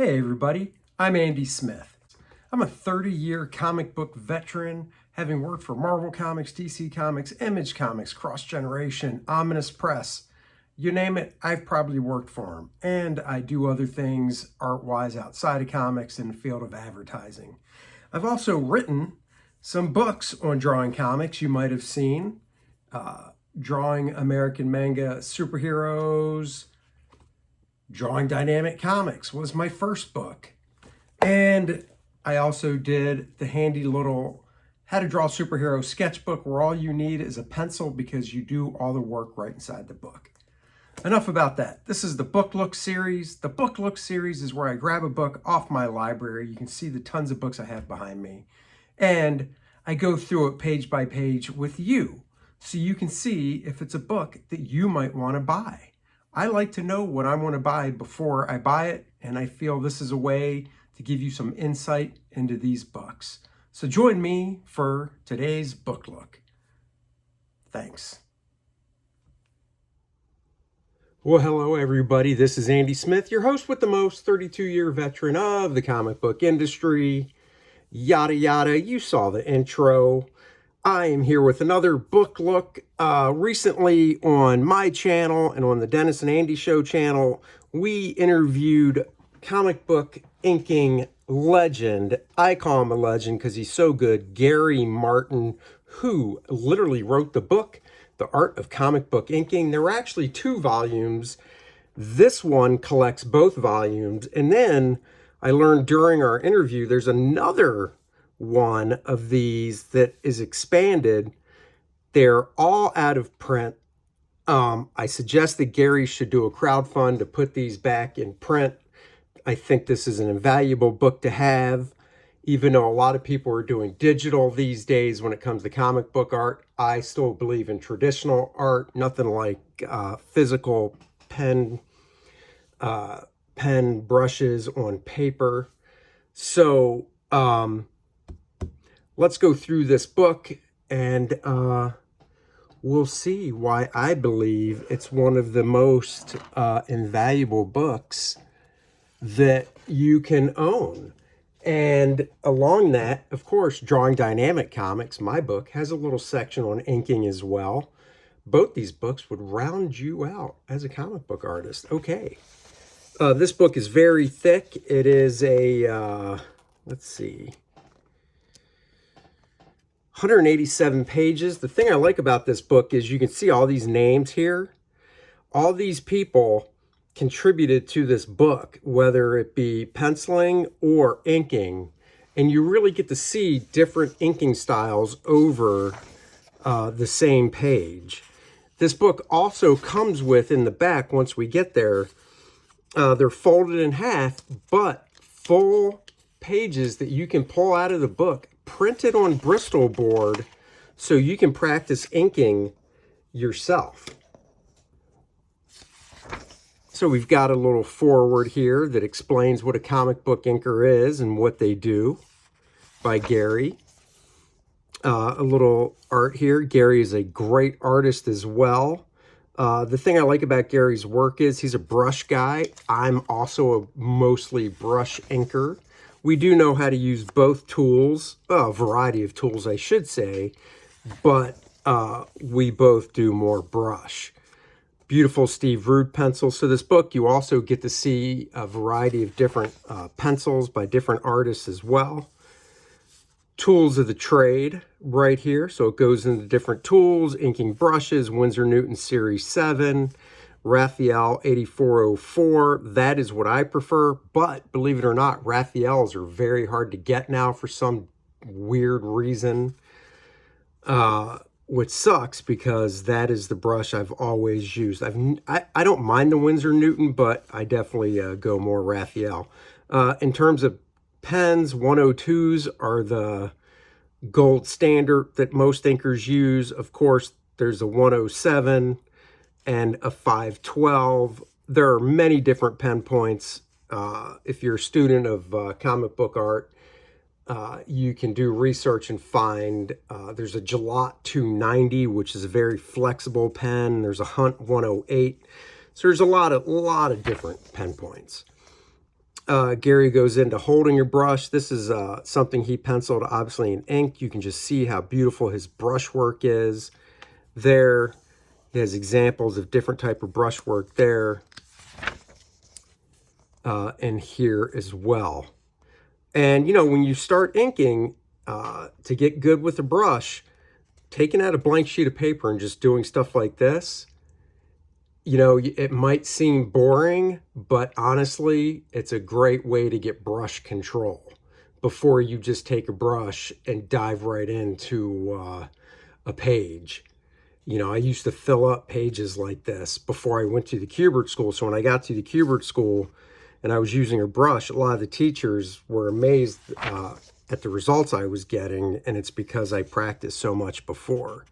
Hey everybody, I'm Andy Smith. I'm a 30-year comic book veteran, having worked for Marvel Comics, DC Comics, Image Comics, Cross Generation, Ominous Press. You name it, I've probably worked for them. And I do other things art-wise outside of comics in the field of advertising. I've also written some books on drawing comics you might have seen. Drawing American manga superheroes, Drawing Dynamic Comics was my first book. And I also did the handy little How to Draw Superhero sketchbook where all you need is a pencil because you do all the work right inside the book. Enough about that. This is the Book Look series. The Book Look series is where I grab a book off my library. You can see the tons of books I have behind me. And I go through it page by page with you so you can see if it's a book that you might want to buy. I like to know what I want to buy before I buy it, and I feel this is a way to give you some insight into these books. So join me for today's book look. Thanks. Well, hello everybody. This is Andy Smith, your host with the most, 32-year veteran of the comic book industry. Yada yada, you saw the intro. I am here with another book look. Recently on my channel and on the Dennis and Andy Show channel, we interviewed comic book inking legend. I call him a legend because he's so good, Gary Martin, who literally wrote the book, The Art of Comic Book Inking. There were actually 2 volumes. This one collects both volumes. And then I learned during our interview, there's another one of these that is expanded. They're all out of print. I suggest that Gary should do a crowdfund to put these back in print. I think this is an invaluable book to have, even though a lot of people are doing digital these days when it comes to comic book art. I still believe in traditional art, nothing like physical pen brushes on paper. So let's go through this book and we'll see why I believe it's one of the most invaluable books that you can own. And along that, of course, Drawing Dynamic Comics, my book, has a little section on inking as well. Both these books would round you out as a comic book artist. Okay. This book is very thick. It is a, let's see, 187 pages. The thing I like about this book is you can see all these names here. All these people contributed to this book, whether it be penciling or inking, and you really get to see different inking styles over the same page. This book also comes with, in the back, once we get there, they're folded in half, but full pages that you can pull out of the book, printed on Bristol board, so you can practice inking yourself. So we've got a little foreword here that explains what a comic book inker is and what they do by Gary. A little art here. Gary is a great artist as well. The thing I like about Gary's work is he's a brush guy. I'm also a mostly brush inker. We do know how to use both tools, a variety of tools, I should say, but we both do more brush. Beautiful Steve Rude pencils. So this book, you also get to see a variety of different pencils by different artists as well. Tools of the trade right here. So it goes into different tools, inking brushes, Winsor Newton Series 7, Raphael 8404. That is what I prefer, but believe it or not, Raphaels are very hard to get now for some weird reason, which sucks because that is the brush I've always used. I don't mind the Winsor Newton, but I definitely go more Raphael. In terms of pens, 102s are the gold standard that most inkers use. Of course, there's a 107 and a 512. There are many different pen points. If you're a student of comic book art, you can do research and find there's a Gillot 290, which is a very flexible pen. There's a Hunt 108. So there's a lot of different pen points. Gary goes into holding your brush. This is something he penciled, obviously in ink. You can just see how beautiful his brush work is there. He has examples of different type of brush work there and here as well. And, you know, when you start inking, to get good with a brush, taking out a blank sheet of paper and just doing stuff like this, you know, it might seem boring, but honestly, it's a great way to get brush control before you just take a brush and dive right into a page. You know, I used to fill up pages like this before I went to the Kubert school. So when I got to the Kubert school and I was using a brush, a lot of the teachers were amazed at the results I was getting, and it's because I practiced so much before.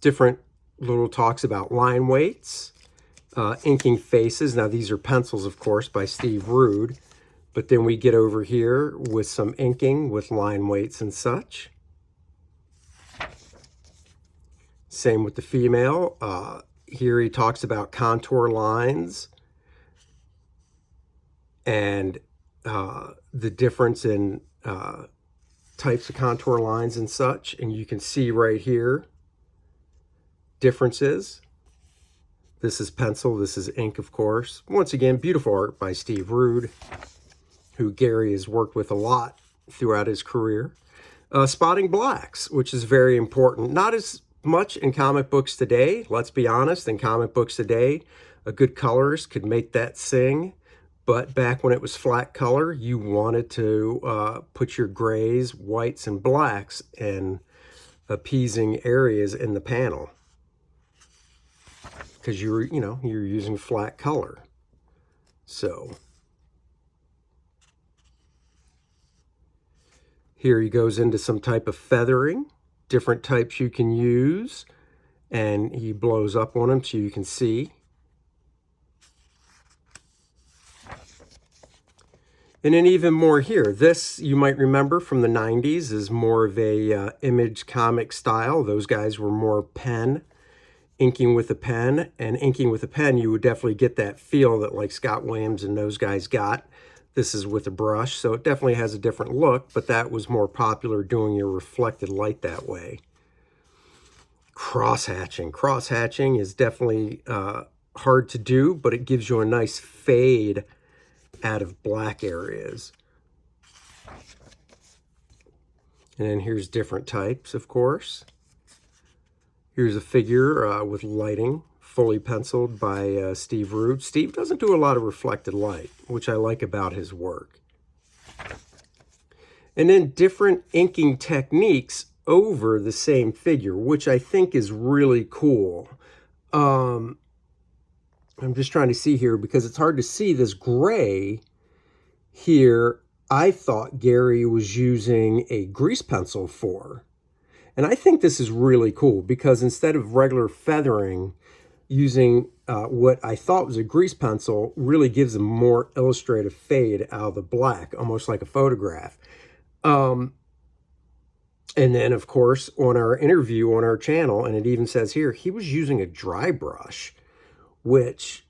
Different little talks about line weights, inking faces. Now these are pencils, of course, by Steve Rude, but then we get over here with some inking with line weights and such. Same with the female. Here he talks about contour lines and the difference in types of contour lines and such. And you can see right here differences. This is pencil, this is ink, of course. Once again, beautiful art by Steve Rude, who Gary has worked with a lot throughout his career. Spotting blacks, which is very important. Not as much in comic books today, let's be honest. In comic books today, a good colorist could make that sing. But back when it was flat color, you wanted to put your grays, whites, and blacks in appeasing areas in the panel, because you're using flat color. So here he goes into some type of feathering, different types you can use, and he blows up on them so you can see. And then even more here. This, you might remember from the 90s, is more of a image comic style. Those guys were more pen, inking with a pen. And inking with a pen, you would definitely get that feel that like Scott Williams and those guys got. This is with a brush, so it definitely has a different look, but that was more popular, doing your reflected light that way. Cross-hatching. Cross-hatching is definitely hard to do, but it gives you a nice fade out of black areas. And then here's different types, of course. Here's a figure with lighting, fully penciled by Steve Rude. Steve doesn't do a lot of reflected light, which I like about his work. And then different inking techniques over the same figure, which I think is really cool. I'm just trying to see here because it's hard to see this gray here. I thought Gary was using a grease pencil for. And I think this is really cool because instead of regular feathering, using what I thought was a grease pencil really gives a more illustrative fade out of the black, almost like a photograph. And then, of course, on our interview on our channel, and it even says here, he was using a dry brush, which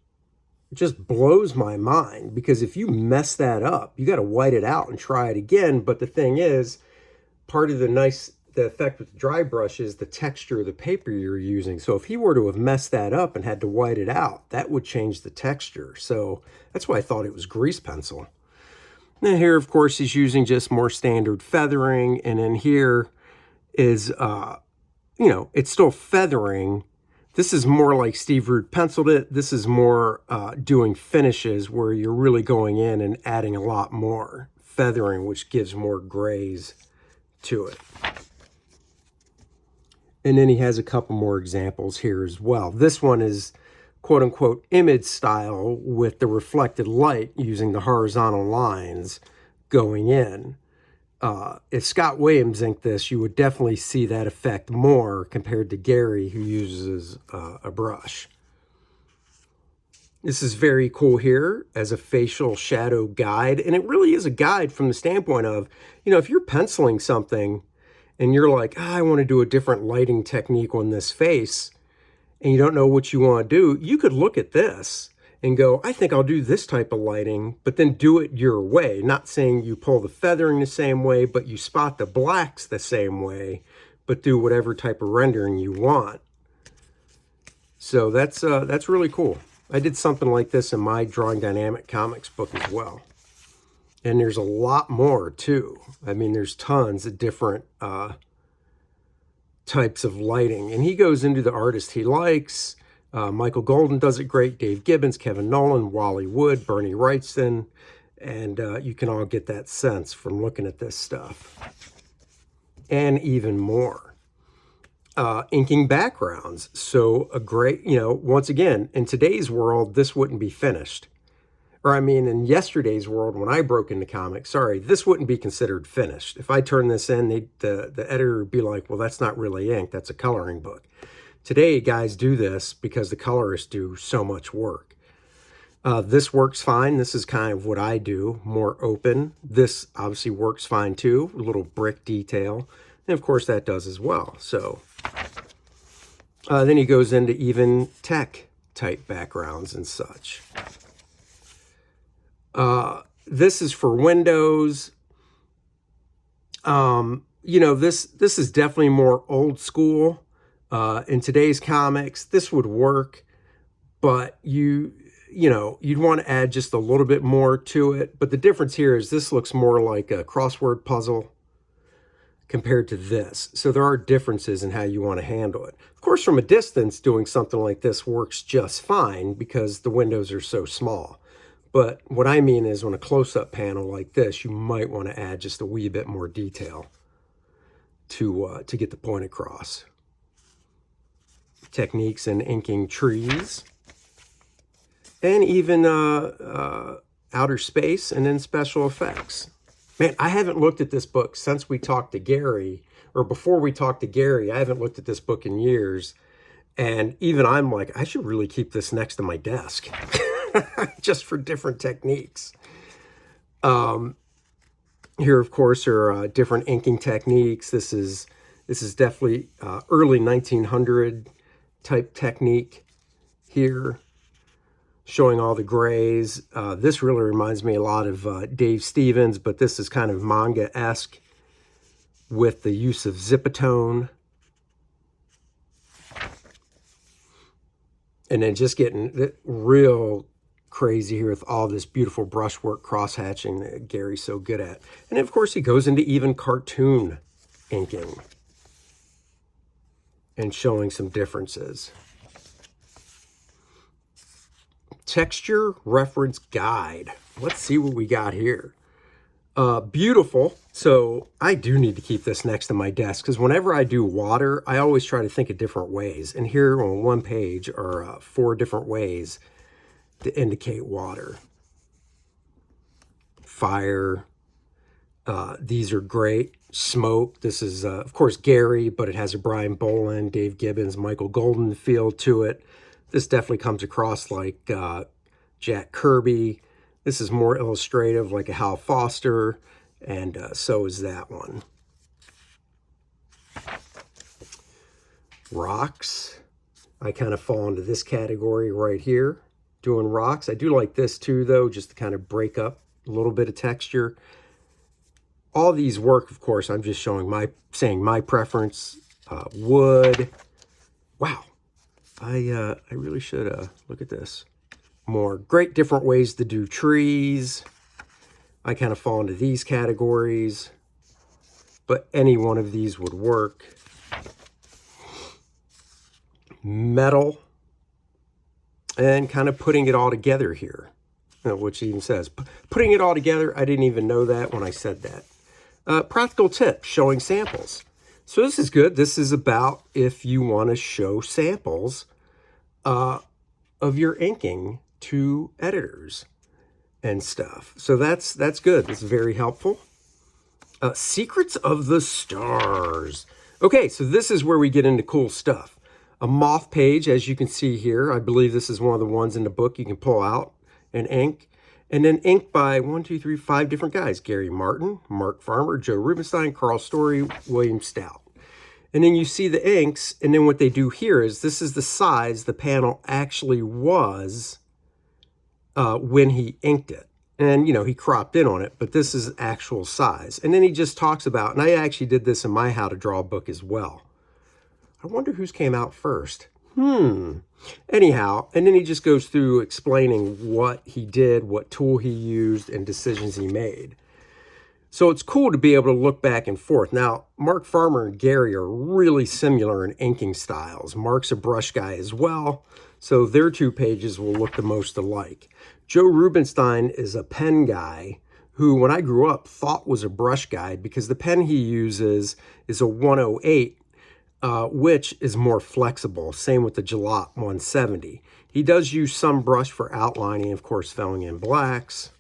just blows my mind, because if you mess that up, you got to white it out and try it again. But the thing is, part of the effect with the dry brush is the texture of the paper you're using. So if he were to have messed that up and had to white it out, that would change the texture. So that's why I thought it was grease pencil. And here, of course, he's using just more standard feathering. And then here is, it's still feathering. This is more like Steve Rude penciled it. This is more doing finishes where you're really going in and adding a lot more feathering, which gives more grays to it. And then he has a couple more examples here as well. This one is quote-unquote image style with the reflected light using the horizontal lines going in. If Scott Williams inked this, you would definitely see that effect more compared to Gary, who uses a brush. This is very cool here as a facial shadow guide. And it really is a guide from the standpoint of, if you're penciling something and you're like, I want to do a different lighting technique on this face, and you don't know what you want to do, you could look at this and go, I think I'll do this type of lighting, but then do it your way. Not saying you pull the feathering the same way, but you spot the blacks the same way, but do whatever type of rendering you want. So that's really cool. I did something like this in my Drawing Dynamic Comics book as well. And there's a lot more too. I mean, there's tons of different types of lighting. And he goes into the artist he likes. Michael Golden does it great. Dave Gibbons, Kevin Nolan, Wally Wood, Bernie Wrightson. And you can all get that sense from looking at this stuff. And even more. Inking backgrounds. So a great, once again, in today's world, this wouldn't be finished. Or I mean, in yesterday's world, when I broke into comics, this wouldn't be considered finished. If I turn this in, the editor would be like, well, that's not really ink, that's a coloring book. Today, guys do this because the colorists do so much work. This works fine. This is kind of what I do, more open. This obviously works fine too, a little brick detail. And of course that does as well. So then he goes into even tech type backgrounds and such. This is for Windows. This is definitely more old school. In today's comics, this would work, but you'd want to add just a little bit more to it. But the difference here is this looks more like a crossword puzzle compared to this. So there are differences in how you want to handle it. Of course, from a distance, doing something like this works just fine because the windows are so small. But what I mean is on a close-up panel like this, you might want to add just a wee bit more detail to get the point across. Techniques in inking trees. And even outer space and then special effects. Man, I haven't looked at this book since we talked to Gary, or before we talked to Gary. I haven't looked at this book in years. And even I'm like, I should really keep this next to my desk. Just for different techniques. Here, of course, are different inking techniques. This is definitely early 1900 type technique here, showing all the grays. This really reminds me a lot of Dave Stevens, but this is kind of manga-esque with the use of zipatone. And then just getting real crazy here with all this beautiful brushwork cross-hatching that Gary's so good at. And of course, he goes into even cartoon inking and showing some differences. Texture reference guide. Let's see what we got here. Beautiful. So I do need to keep this next to my desk because whenever I do water, I always try to think of different ways. And here on one page are 4 different ways to indicate water. Fire. These are great. Smoke. This is, of course, Gary, but it has a Brian Boland, Dave Gibbons, Michael Golden feel to it. This definitely comes across like Jack Kirby. This is more illustrative, like a Hal Foster, and so is that one. Rocks. I kind of fall into this category right here, doing rocks. I do like this too, though, just to kind of break up a little bit of texture. All these work, of course. I'm just saying my preference. Wood. Wow. I really should look at this more. Great different ways to do trees. I kind of fall into these categories, but any one of these would work. Metal, and kind of putting it all together here, which even says putting it all together. I didn't even know that when I said that. Practical tips showing samples. So this is good. This is about if you want to show samples of your inking to editors and stuff. So that's good. That's very helpful. Secrets of the Stars. Okay, so this is where we get into cool stuff. A moth page, as you can see here. I believe this is one of the ones in the book you can pull out and ink. And then ink by 5 different guys. Gary Martin, Mark Farmer, Joe Rubenstein, Carl Story, William Stout. And then you see the inks, and then what they do here is this is the size the panel actually was when he inked it. And, you know, he cropped in on it, but this is actual size. And then he just talks about, and I actually did this in my How to Draw book as well. I wonder whose came out first. Anyhow, and then he just goes through explaining what he did, what tool he used, and decisions he made. So it's cool to be able to look back and forth. Now, Mark Farmer and Gary are really similar in inking styles. Mark's a brush guy as well, so their 2 pages will look the most alike. Joe Rubenstein is a pen guy who, when I grew up, thought was a brush guy because the pen he uses is a 108, which is more flexible. Same with the Gillette 170. He does use some brush for outlining, of course, filling in blacks.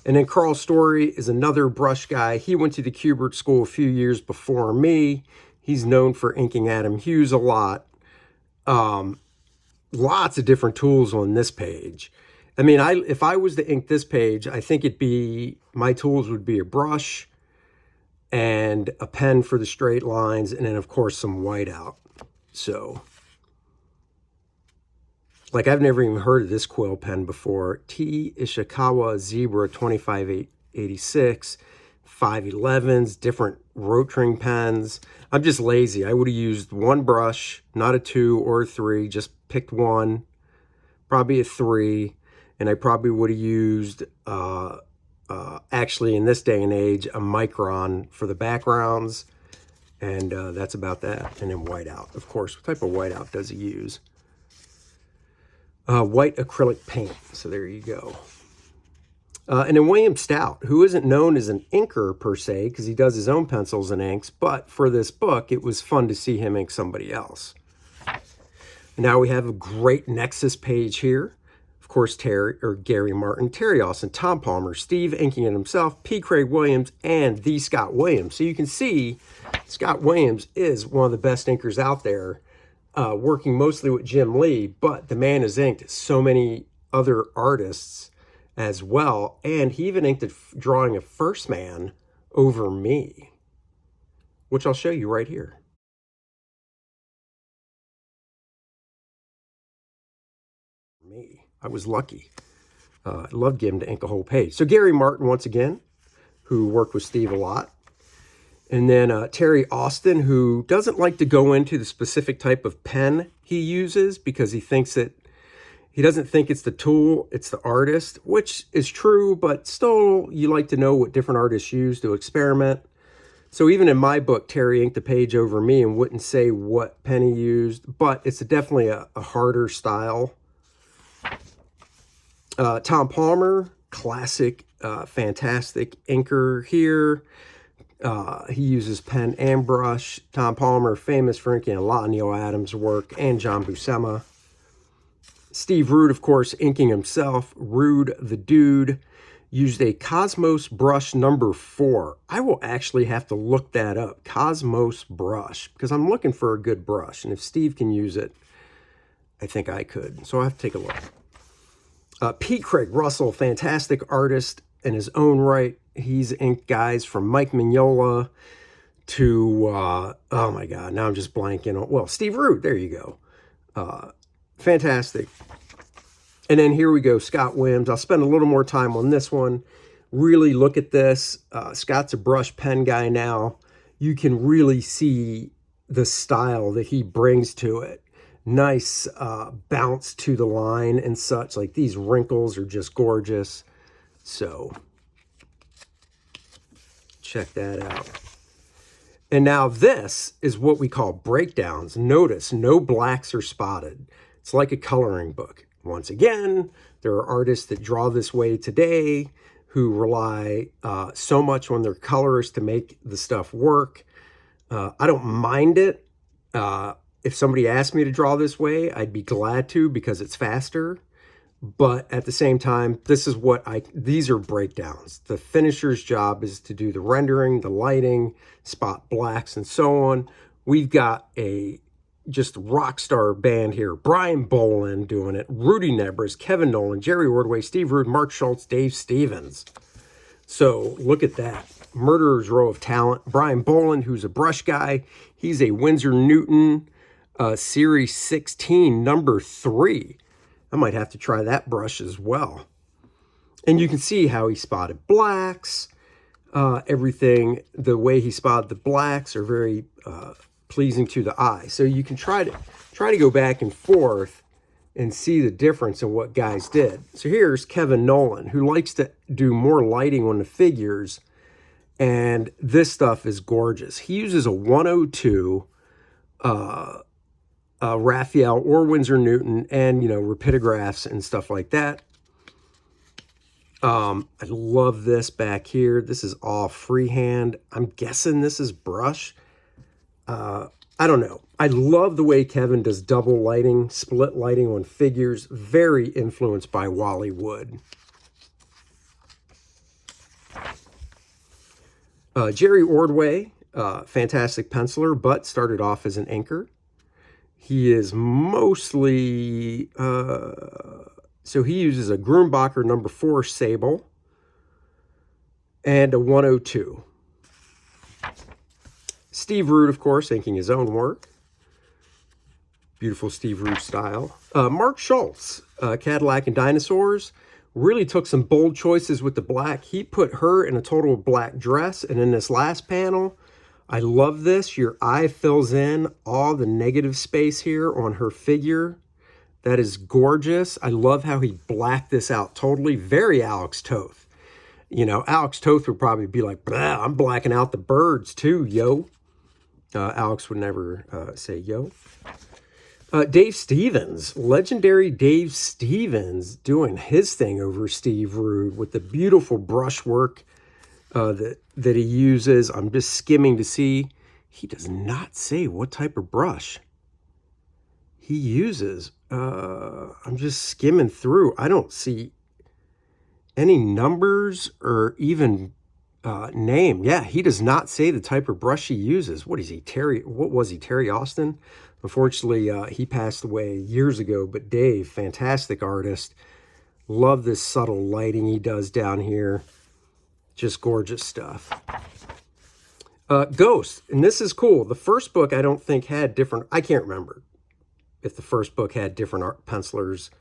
And then Carl Story is another brush guy. He went to the Kubert School a few years before me. He's known for inking Adam Hughes a lot. Lots of different tools on this page. I mean, if I was to ink this page, I think my tools would be a brush and a pen for the straight lines, and then of course some whiteout. So, like, I've never even heard of this quill pen before. T. Ishikawa Zebra 2586, 511s, different rotring pens. I'm just lazy. I would have used one brush, not a 2 or a 3, just picked one, probably a 3, and I probably would have used, actually in this day and age, a Micron for the backgrounds, and that's about that. And then whiteout, of course. What type of whiteout does he use? White acrylic paint. So there you go. And then William Stout, who isn't known as an inker per se, because he does his own pencils and inks, but for this book, it was fun to see him ink somebody else. Now we have a great Nexus page here. Of course, Gary Martin, Terry Austin, Tom Palmer, Steve inking it himself, P. Craig Williams, and the Scott Williams. So you can see Scott Williams is one of the best inkers out there, working mostly with Jim Lee, but the man has inked so many other artists as well, and he even inked a drawing of First Man over me, which I'll show you right here. I was lucky. I loved getting to ink a whole page. So Gary Martin, once again, who worked with Steve a lot. And then Terry Austin, who doesn't like to go into the specific type of pen he uses because he doesn't think it's the tool, it's the artist, which is true, but still you like to know what different artists use to experiment. So even in my book, Terry inked the page over me and wouldn't say what pen he used, but it's definitely a harder style. Tom Palmer, classic, fantastic inker here. He uses pen and brush. Tom Palmer, famous for inking a lot of Neil Adams' work, and John Buscema. Steve Rude, of course, inking himself. Rude, the dude, used a Cosmos brush number 4. I will actually have to look that up, Cosmos brush, because I'm looking for a good brush. And if Steve can use it, I think I could. So I'll have to take a look. Pete Craig Russell, fantastic artist in his own right. He's inked guys from Mike Mignola to, oh my God, now I'm just blanking on, well, Steve Rude, there you go. Fantastic. And then here we go, Scott Williams. I'll spend a little more time on this one. Really look at this. Scott's a brush pen guy now. You can really see the style that he brings to it. Nice bounce to the line and such. Like, these wrinkles are just gorgeous. So check that out. And now this is what we call breakdowns. Notice no blacks are spotted. It's like a coloring book. Once again, there are artists that draw this way today who rely so much on their colors to make the stuff work. I don't mind it. If somebody asked me to draw this way, I'd be glad to because it's faster. But at the same time, these are breakdowns. The finisher's job is to do the rendering, the lighting, spot blacks, and so on. We've got a just rock star band here. Brian Boland doing it. Rudy Nebres, Kevin Nolan, Jerry Ordway, Steve Rude, Mark Schultz, Dave Stevens. So look at that. Murderer's row of talent. Brian Boland, who's a brush guy. He's a Winsor Newton Series 16, number 3. I might have to try that brush as well. And you can see how he spotted blacks. Everything, the way he spotted the blacks are very pleasing to the eye. So you can try to go back and forth and see the difference in what guys did. So here's Kevin Nolan, who likes to do more lighting on the figures, and this stuff is gorgeous. He uses a 102 Raphael or Winsor Newton, and, you know, rapidographs and stuff like that. I love this back here. This is all freehand. I'm guessing this is brush. I don't know. I love the way Kevin does double lighting, split lighting on figures. Very influenced by Wally Wood. Jerry Ordway, fantastic penciler, but started off as an inker. He is mostly, so he uses a Grumbacher number 4 Sable and a 102. Steve Rude, of course, inking his own work. Beautiful Steve Rude style. Mark Schultz, Cadillac and Dinosaurs, really took some bold choices with the black. He put her in a total black dress, and in this last panel, I love this. Your eye fills in all the negative space here on her figure. That is gorgeous. I love how he blacked this out totally. Very Alex Toth. You know, Alex Toth would probably be like, I'm blacking out the birds too, yo. Alex would never say yo. Dave Stevens, legendary Dave Stevens, doing his thing over Steve Rude with the beautiful brushwork that he uses. I'm just skimming to see. He does not say what type of brush he uses. I'm just skimming through. I don't see any numbers or even name. Yeah, he does not say the type of brush he uses. What is he, Terry? What was he, Terry Austin? Unfortunately, he passed away years ago, but Dave, fantastic artist. Love this subtle lighting he does down here. Just gorgeous stuff. Ghost, and this is cool. The first book I don't think had different, I can't remember if the first book had different art pencilers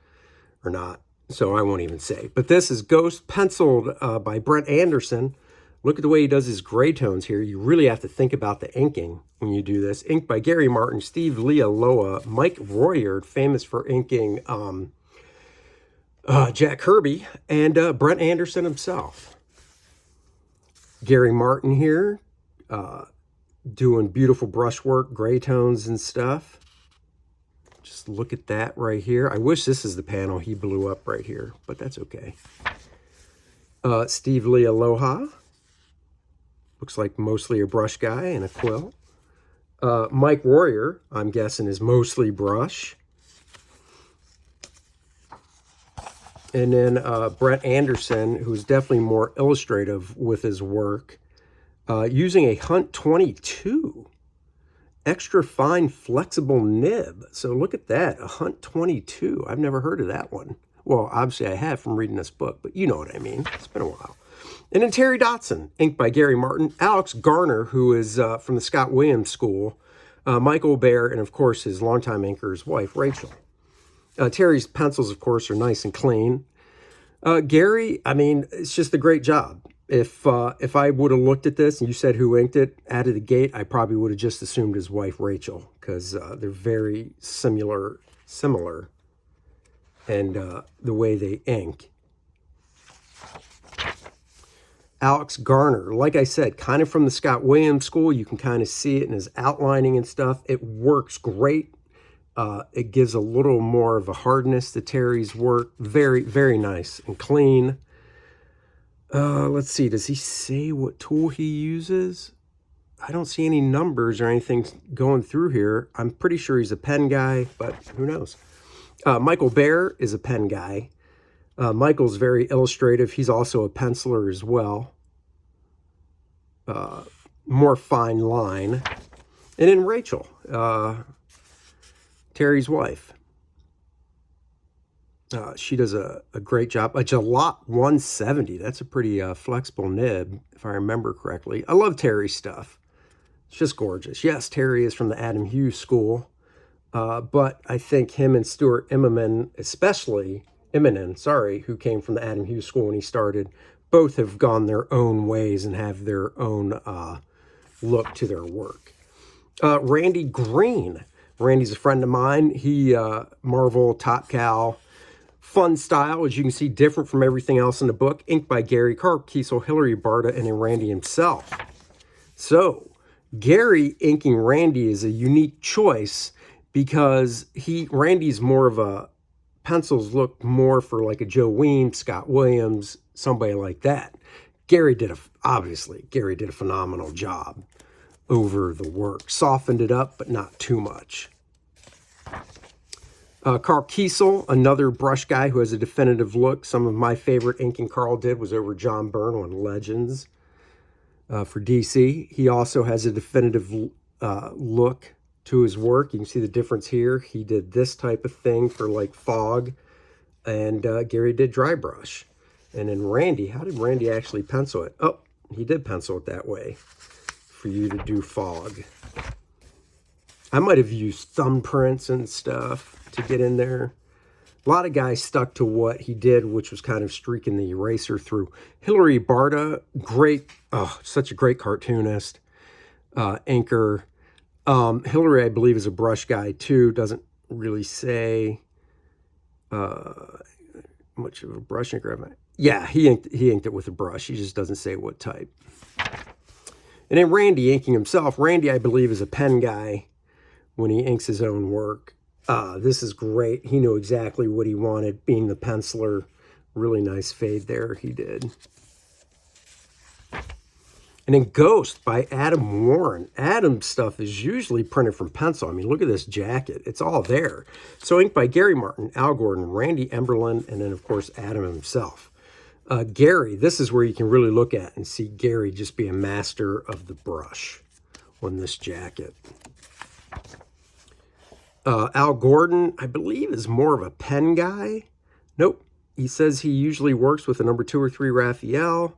or not, so I won't even say. But this is Ghost, penciled by Brent Anderson. Look at the way he does his gray tones here. You really have to think about the inking when you do this. Inked by Gary Martin, Steve Lealoa, Mike Royard, famous for inking Jack Kirby, and Brent Anderson himself. Gary Martin here, doing beautiful brushwork, gray tones and stuff. Just look at that right here. I wish this is the panel he blew up right here, but that's okay. Steve Lealoha. Looks like mostly a brush guy and a quill. Mike Royer, I'm guessing, is mostly brush. And then Brent Anderson, who's definitely more illustrative with his work, using a Hunt 22. Extra fine flexible nib. So look at that, a Hunt 22. I've never heard of that one. Well, obviously I have from reading this book, but you know what I mean. It's been a while. And then Terry Dotson, inked by Gary Martin. Alex Garner, who is from the Scott Williams School. Michael Bear, and of course his longtime inker's wife, Rachel. Terry's pencils, of course, are nice and clean. Gary, I mean, it's just a great job. If I would have looked at this and you said who inked it out of the gate, I probably would have just assumed his wife, Rachel, because they're very similar, and the way they ink. Alex Garner, like I said, kind of from the Scott Williams School. You can kind of see it in his outlining and stuff. It works great. It gives a little more of a hardness to Terry's work. Very, very nice and clean. Let's see. Does he say what tool he uses? I don't see any numbers or anything going through here. I'm pretty sure he's a pen guy, but who knows? Michael Bear is a pen guy. Michael's very illustrative. He's also a penciler as well. More fine line. And then Rachel, Terry's wife. She does a great job. A Jalot 170. That's a pretty flexible nib, if I remember correctly. I love Terry's stuff. It's just gorgeous. Yes, Terry is from the Adam Hughes School. But I think him and Stuart Immonen, especially Immonen, sorry, who came from the Adam Hughes School when he started, both have gone their own ways and have their own look to their work. Randy Green. Randy's a friend of mine. He, Marvel, Top Cow, fun style, as you can see, different from everything else in the book. Inked by Gary Karp, Kiesel, Hillary Barta, and then Randy himself. So, Gary inking Randy is a unique choice because Randy's more of a, pencils look more for like a Joe Weems, Scott Williams, somebody like that. Obviously, Gary did a phenomenal job over the work. Softened it up, but not too much. Carl Kiesel, another brush guy who has a definitive look. Some of my favorite inking Carl did was over John Byrne on Legends for DC. He also has a definitive look to his work. You can see the difference here. He did this type of thing for like fog, and Gary did dry brush. And then Randy, how did Randy actually pencil it? Oh, he did pencil it that way for you to do fog. I might have used thumbprints and stuff to get in there. A lot of guys stuck to what he did, which was kind of streaking the eraser through. Hillary Barta, great, such a great cartoonist, inker. Hillary, I believe, is a brush guy too. Doesn't really say much of a brush inker. Yeah, he inked it with a brush. He just doesn't say what type. And then Randy inking himself. Randy, I believe, is a pen guy when he inks his own work. This is great. He knew exactly what he wanted, being the penciler. Really nice fade there he did. And then Ghost by Adam Warren. Adam's stuff is usually printed from pencil. I mean, look at this jacket. It's all there. So inked by Gary Martin, Al Gordon, Randy Emberlin, and then, of course, Adam himself. Gary, this is where you can really look at and see Gary just be a master of the brush on this jacket. Al Gordon, I believe, is more of a pen guy. Nope. He says he usually works with a number 2 or 3 Raphael,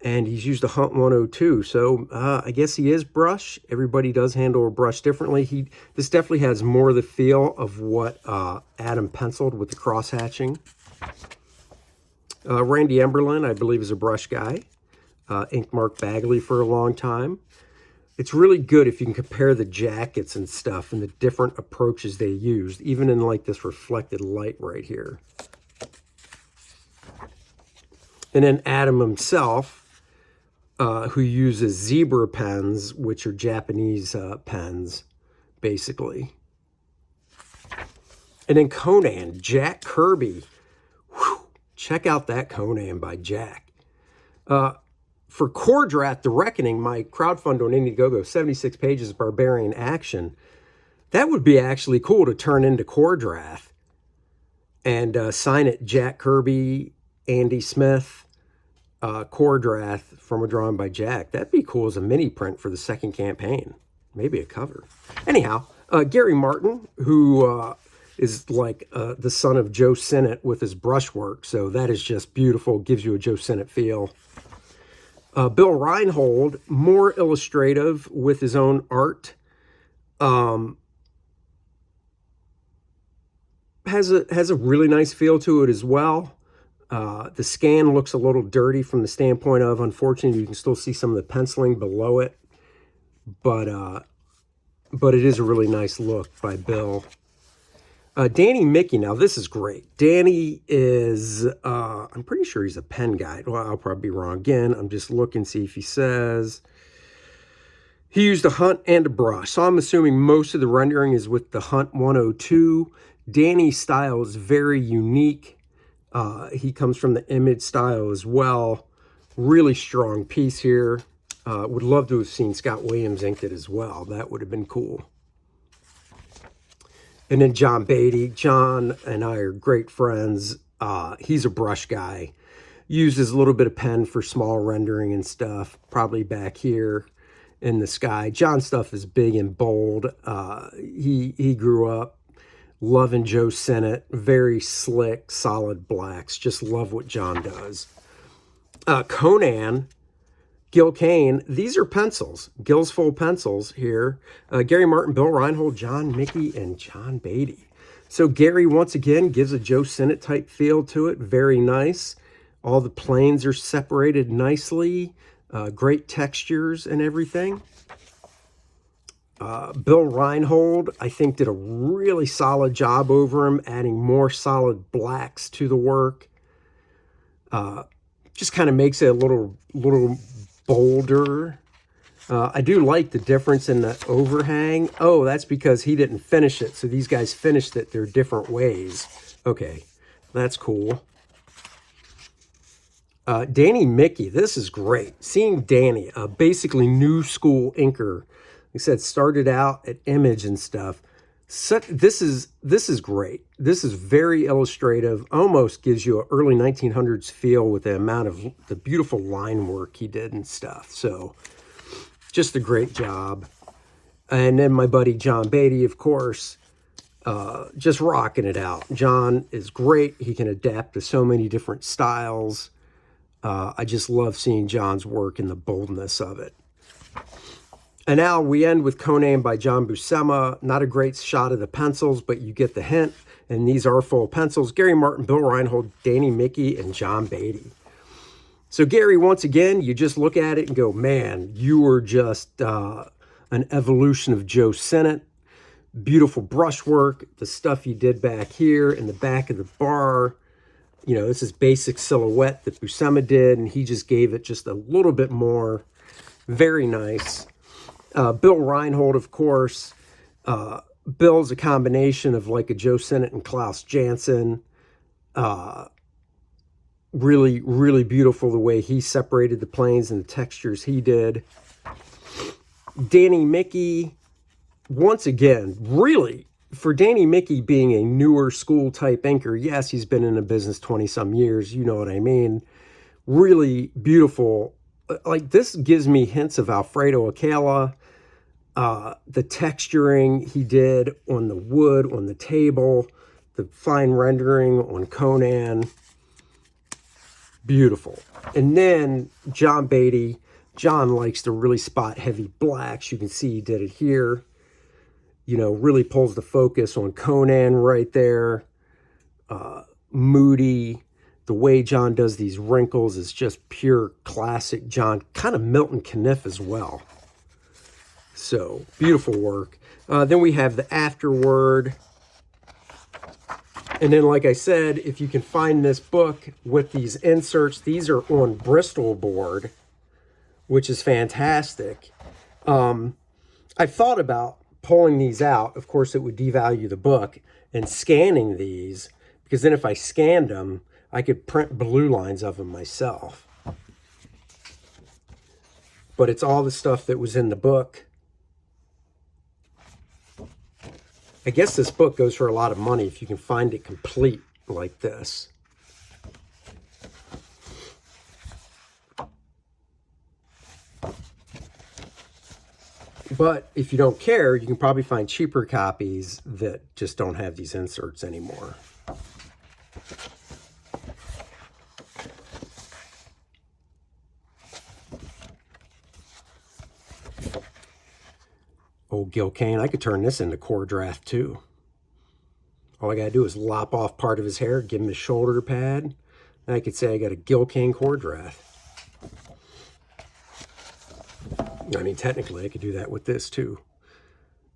and he's used a Hunt 102. So I guess he is brush. Everybody does handle a brush differently. This definitely has more of the feel of what Adam penciled with the cross hatching. Randy Emberlin, I believe, is a brush guy. Inked Mark Bagley for a long time. It's really good if you can compare the jackets and stuff and the different approaches they used, even in like this reflected light right here. And then Adam himself, who uses zebra pens, which are Japanese pens, basically. And then Conan, Jack Kirby. Whew, check out that Conan by Jack. For Kor-Drath, The Reckoning, my crowdfund on Indiegogo, 76 pages of barbarian action. That would be actually cool to turn into Kor-Drath and sign it Jack Kirby, Andy Smith, Kor-Drath from a drawing by Jack. That'd be cool as a mini print for the second campaign. Maybe a cover. Anyhow, Gary Martin, who is like the son of Joe Sinnott with his brushwork. So that is just beautiful. Gives you a Joe Sinnott feel. Bill Reinhold, more illustrative with his own art. Has a really nice feel to it as well. The scan looks a little dirty from the standpoint of, unfortunately, you can still see some of the penciling below it. But it is a really nice look by Bill. Danny Mickey, now this is great. Danny is, I'm pretty sure he's a pen guy. Well, I'll probably be wrong again. I'm just looking, see if he says. He used a Hunt and a brush. So I'm assuming most of the rendering is with the Hunt 102. Danny's style is very unique. He comes from the Image style as well. Really strong piece here. Would love to have seen Scott Williams inked it as well. That would have been cool. And then John Beatty. John and I are great friends. He's a brush guy. Uses a little bit of pen for small rendering and stuff. Probably back here in the sky. John's stuff is big and bold. He grew up loving Joe Sinnott. Very slick, solid blacks. Just love what John does. Conan, Gil Kane. These are pencils, Gil's Full pencils here. Gary Martin, Bill Reinhold, John Mickey, and John Beatty. So Gary, once again, gives a Joe Sinnott type feel to it. Very nice. All the planes are separated nicely. Great textures and everything. Bill Reinhold, I think, did a really solid job over him, adding more solid blacks to the work. Just kind of makes it a little bolder. I do like the difference in the overhang. Oh, that's because he didn't finish it. So these guys finished it their different ways. Okay, that's cool. Danny Mickey, this is great. Seeing Danny, a basically new school inker. Like I said, started out at Image and stuff. This is great. This is very illustrative. Almost gives you an early 1900s feel with the amount of the beautiful line work he did and stuff. So just a great job. And then my buddy John Beatty, of course, just rocking it out. John is great. He can adapt to so many different styles. I just love seeing John's work and the boldness of it. And now we end with Conan by John Buscema. Not a great shot of the pencils, but you get the hint. And these are full pencils. Gary Martin, Bill Reinhold, Danny Mickey, and John Beatty. So Gary, once again, you just look at it and go, man, you were just an evolution of Joe Sinnott. Beautiful brushwork. The stuff you did back here in the back of the bar. You know, this is basic silhouette that Buscema did, and he just gave it just a little bit more. Very nice. Bill Reinhold, of course. Bill's a combination of like a Joe Sinnott and Klaus Janson. Really, really beautiful the way he separated the planes and the textures he did. Danny Mickey, once again, really, for Danny Mickey being a newer school type inker, yes, he's been in the business 20-some years, you know what I mean. Really beautiful. Like, this gives me hints of Alfredo Akela. The texturing he did on the wood, on the table, the fine rendering on Conan. Beautiful. And then John Beatty. John likes to really spot heavy blacks. You can see he did it here. You know, really pulls the focus on Conan right there. Moody. The way John does these wrinkles is just pure classic John. Kind of Milton Caniff as well. So, beautiful work. Then we have the afterword. And then, like I said, if you can find this book with these inserts, these are on Bristol board, which is fantastic. I thought about pulling these out. Of course, it would devalue the book, and scanning these, because then if I scanned them, I could print blue lines of them myself. But it's all the stuff that was in the book. I guess this book goes for a lot of money if you can find it complete like this. But if you don't care, you can probably find cheaper copies that just don't have these inserts anymore. Old Gil Kane. I could turn this into Kor-Drath too. All I got to do is lop off part of his hair, give him his shoulder pad, and I could say I got a Gil Kane Kor-Drath. I mean, technically, I could do that with this too.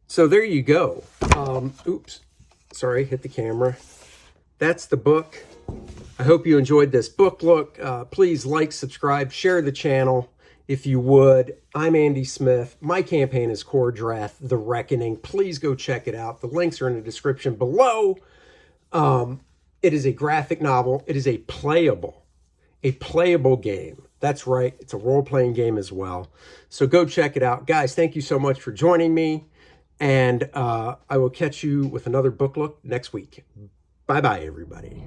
So there you go. Oops. Sorry, hit the camera. That's the book. I hope you enjoyed this book look. Please like, subscribe, share the channel if you would. I'm Andy Smith. My campaign is Kor-Drath, The Reckoning. Please go check it out. The links are in the description below. It is a graphic novel. It is a playable game. That's right. It's a role-playing game as well. So go check it out. Guys, thank you so much for joining me. And I will catch you with another book look next week. Bye-bye, everybody.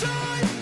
time.